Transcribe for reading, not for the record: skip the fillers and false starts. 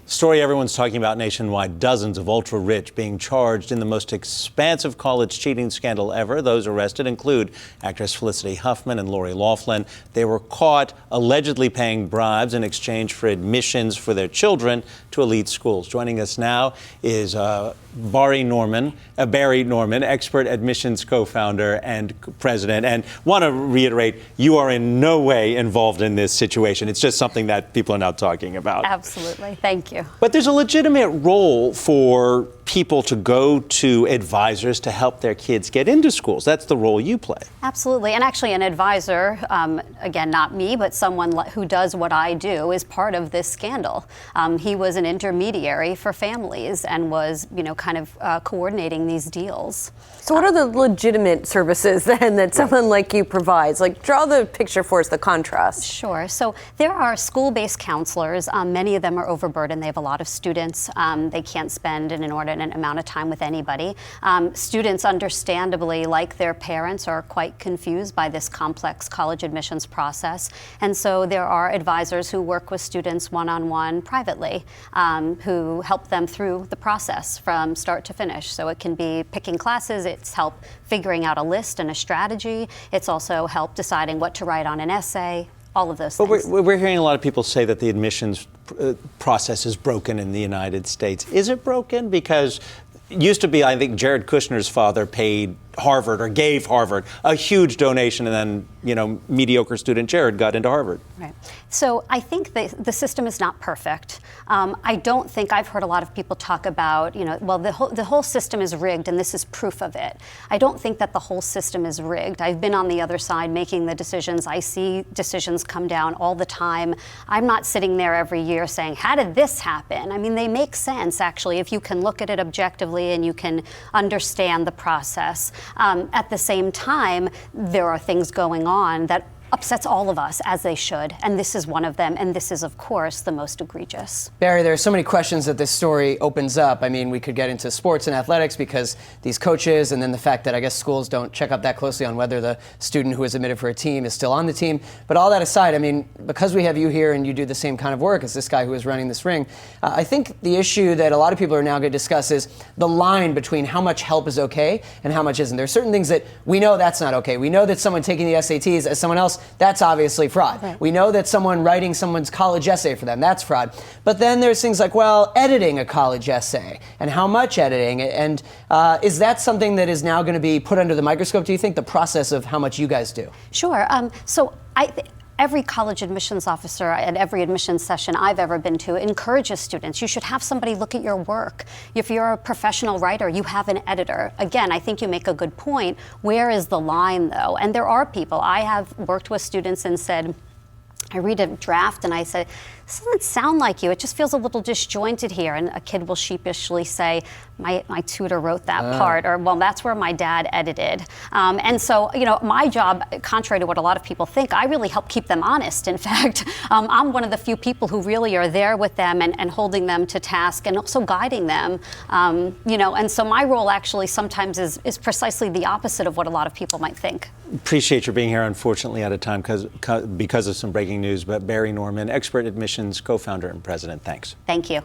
Story everyone's talking about nationwide, dozens of ultra-rich being charged in the most expansive college cheating scandal ever. Those arrested include actress Felicity Huffman and Lori Loughlin. They were caught allegedly paying bribes in exchange for admissions for their children to elite schools. Joining us now is Bari Norman, expert admissions co-founder and president. And want to reiterate, you are in no way involved in this situation. It's just something that people are now talking about. Absolutely. Thank you. But there's a legitimate role for people to go to advisors to help their kids get into schools. That's the role you play. Absolutely. And actually an advisor, again, not me, but someone who does what I do, is part of this scandal. He was an intermediary for families and was, kind of coordinating these deals. So what are the legitimate services then that someone like you provides? Like, draw the picture for us, the contrast. Sure. So there are school-based counselors. Many of them are overburdened. They have a lot of students. They can't spend an inordinate amount of time with anybody. Students, understandably, like their parents, are quite confused by this complex college admissions process. And so there are advisors who work with students one-on-one privately, who help them through the process from start to finish. So it can be picking classes, it's help figuring out a list and a strategy. It's also help deciding what to write on an essay, all of those things. But we're hearing a lot of people say that the admissions process is broken in the United States. Is it broken? Because it used to be, I think, Jared Kushner's father paid Harvard or gave Harvard a huge donation, and then, mediocre student Jared got into Harvard. Right. So I think the system is not perfect. I don't think I've heard a lot of people talk about, well, the whole system is rigged and this is proof of it. I don't think that the whole system is rigged. I've been on the other side making the decisions. I see decisions come down all the time. I'm not sitting there every year saying, how did this happen? I mean, they make sense, actually, if you can look at it objectively and you can understand the process. At the same time, there are things going on that upsets all of us, as they should, and this is one of them, and this is, of course, the most egregious. Barry, there are so many questions that this story opens up. I mean, we could get into sports and athletics because these coaches, and then the fact that I guess schools don't check up that closely on whether the student who is admitted for a team is still on the team. But all that aside, I mean, because we have you here and you do the same kind of work as this guy who is running this ring, I think the issue that a lot of people are now going to discuss is the line between how much help is okay and how much isn't. There are certain things that we know that's not okay. We know that someone taking the SATs as someone else, that's obviously fraud. Right. We know that someone writing someone's college essay for them, that's fraud. But then there's things like, well, editing a college essay and how much editing. And is that something that is now going to be put under the microscope, do you think, the process of how much you guys do? Sure. Every college admissions officer at every admissions session I've ever been to encourages students. You should have somebody look at your work. If you're a professional writer, you have an editor. Again, I think you make a good point. Where is the line, though? And there are people. I have worked with students and said, I read a draft and I say, this doesn't sound like you. It just feels a little disjointed here. And a kid will sheepishly say, my tutor wrote that part, or, well, that's where my dad edited. And so, my job, contrary to what a lot of people think, I really help keep them honest. In fact, I'm one of the few people who really are there with them and holding them to task and also guiding them. And so my role actually sometimes is precisely the opposite of what a lot of people might think. Appreciate your being here. Unfortunately, out of time because of some breaking news. But Bari Norman, expert admissions co-founder and president. Thanks. Thank you.